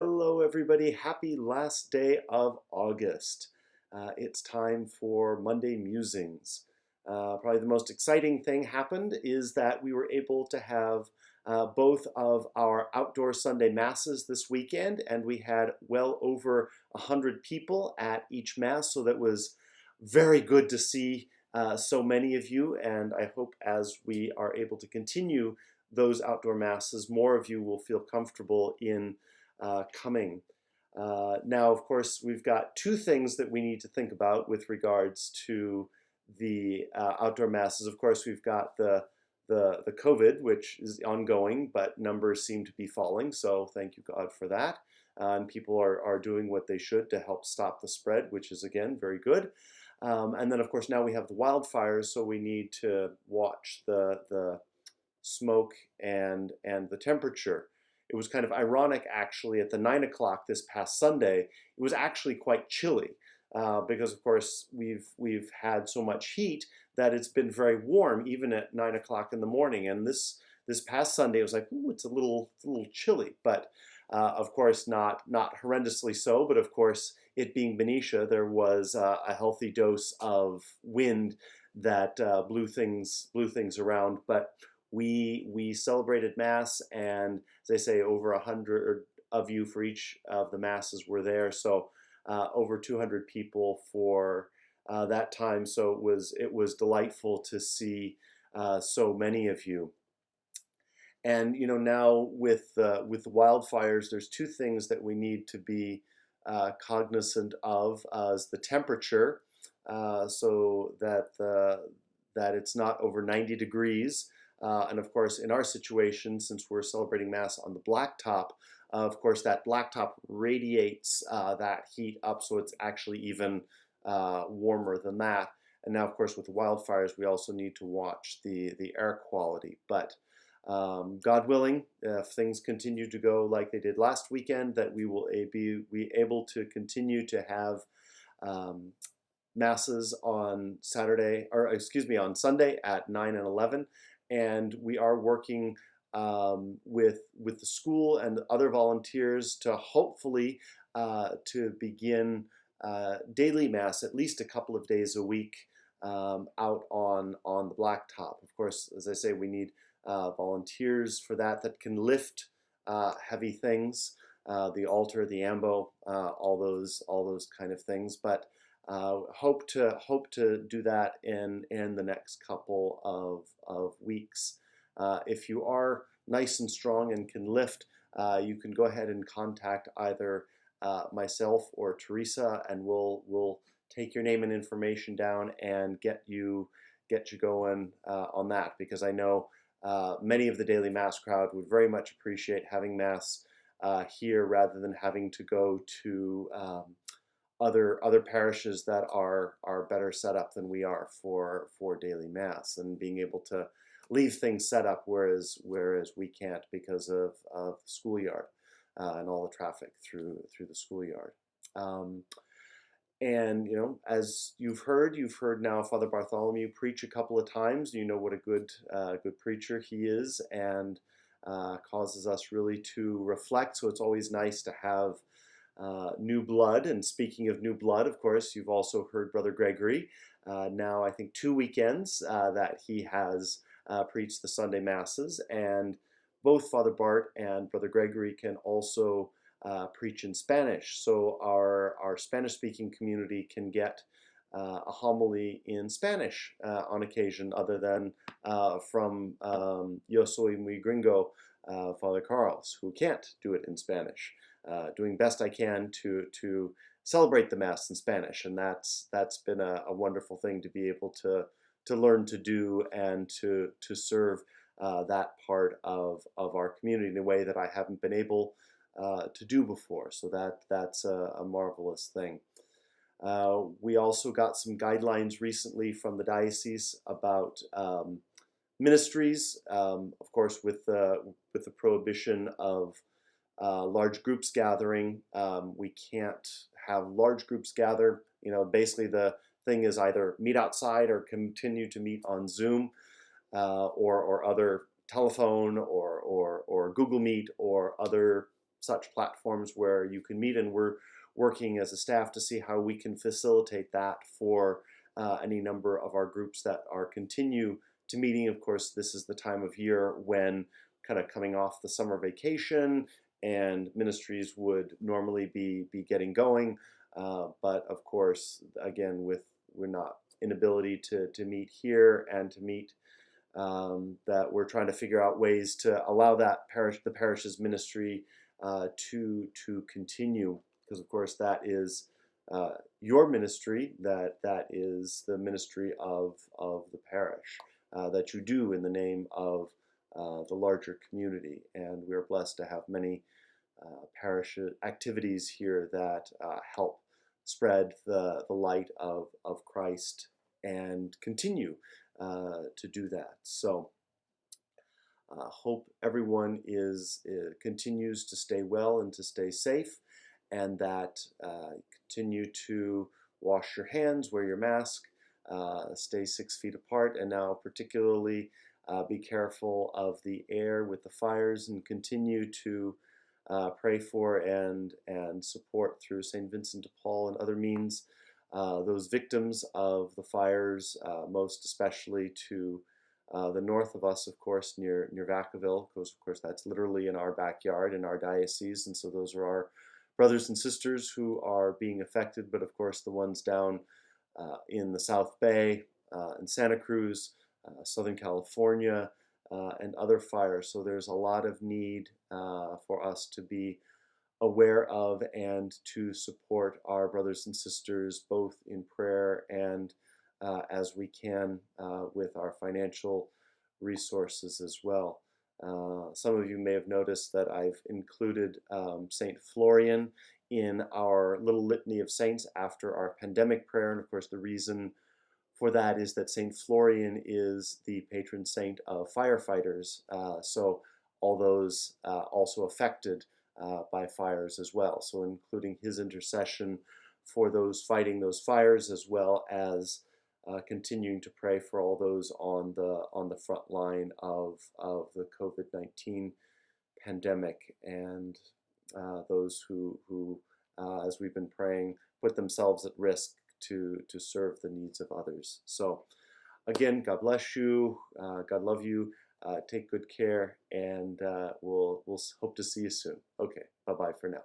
Hello, everybody. Happy last day of August. It's time for Monday Musings. Probably the most exciting thing happened is that we were able to have both of our outdoor Sunday masses this weekend, and we had well over 100 people at each mass, so that was very good to see so many of you. And I hope as we are able to continue those outdoor masses, more of you will feel comfortable in coming. Now, of course, we've got two things that we need to think about with regards to the outdoor masses. Of course, we've got the COVID, which is ongoing, but numbers seem to be falling. So thank you, God, for that. And people are doing what they should to help stop the spread, which is, again, very good. And then, of course, now we have the wildfires, so we need to watch the smoke and the temperature. It was kind of ironic, actually, at the 9 o'clock this past Sunday. It was actually quite chilly because, of course, we've had so much heat that it's been very warm even at 9 o'clock in the morning. And this past Sunday, it was like, ooh, it's a little chilly, but of course not horrendously so. But of course, it being Benicia, there was a healthy dose of wind that blew things around, but we celebrated Mass, and as I say, over 100 of you for each of the Masses were there, so over 200 people for that time. So it was delightful to see so many of you. And now with the wildfires, there's two things that we need to be cognizant of: as the temperature, so that it's not over 90 degrees. And of course, in our situation, since we're celebrating Mass on the blacktop, of course, that blacktop radiates that heat up, so it's actually even warmer than that. And now, of course, with the wildfires, we also need to watch the air quality. But God willing, if things continue to go like they did last weekend, that we will be able to continue to have um, masses on Saturday, or excuse me, on Sunday at 9 and 11. And we are working with the school and other volunteers to hopefully to begin daily mass at least a couple of days a week out on the blacktop. Of course, as I say, we need volunteers for that can lift heavy things, the altar, the ambo, all those kind of things. But hope to do that in the next couple of weeks. If you are nice and strong and can lift, you can go ahead and contact either myself or Teresa, and we'll take your name and information down and get you going on that, because I know many of the daily Mass crowd would very much appreciate having Mass here rather than having to go to other parishes that are better set up than we are for daily Mass, and being able to leave things set up, whereas we can't because of the schoolyard and all the traffic through the schoolyard. And as you've heard now Father Bartholomew preach a couple of times. You know what a good preacher he is, and causes us really to reflect. So it's always nice to have new blood. And speaking of new blood, of course, you've also heard Brother Gregory. Now, I think 2 weekends that he has preached the Sunday Masses, and both Father Bart and Brother Gregory can also preach in Spanish. So our Spanish-speaking community can get a homily in Spanish on occasion, other than from Yo Soy Muy Gringo, Father Carlos, who can't do it in Spanish. Doing best I can to celebrate the Mass in Spanish, and that's been a wonderful thing to be able to learn to do, and to serve that part of our community in a way that I haven't been able to do before. So that's a marvelous thing. We also got some guidelines recently from the diocese about ministries. Of course, with the prohibition of large groups gathering, we can't have large groups gather. Basically the thing is either meet outside or continue to meet on Zoom, or other telephone or Google Meet or other such platforms where you can meet, and we're working as a staff to see how we can facilitate that for any number of our groups that are continue to meeting. Of course, this is the time of year when kind of coming off the summer vacation and ministries would normally be getting going. But of course, again, with we're not inability to meet here and to meet that we're trying to figure out ways to allow that the parish's ministry to continue, because of course that is your ministry, that is the ministry of the parish that you do in the name of the larger community. And we're blessed to have many parish activities here that help spread the light of Christ and continue to do that. So hope everyone continues to stay well and to stay safe, and that continue to wash your hands, wear your mask, stay 6 feet apart, and now particularly be careful of the air with the fires, and continue to pray for and support through St. Vincent de Paul and other means those victims of the fires, most especially to the north of us, of course, near Vacaville, because of course that's literally in our backyard in our diocese, and so those are our brothers and sisters who are being affected. But of course, the ones down in the South Bay, in Santa Cruz, Southern California, and other fires. So there's a lot of need for us to be aware of and to support our brothers and sisters both in prayer and as we can with our financial resources as well. Some of you may have noticed that I've included Saint Florian in our little litany of saints after our pandemic prayer. And of course, the reason for that is that Saint Florian is the patron saint of firefighters. So all those also affected by fires as well. So including his intercession for those fighting those fires, as well as continuing to pray for all those on the front line of the COVID-19 pandemic, and those who as we've been praying, put themselves at risk to serve the needs of others. So again, God bless you, God love you, take good care, and we'll hope to see you soon. Okay, bye-bye for now.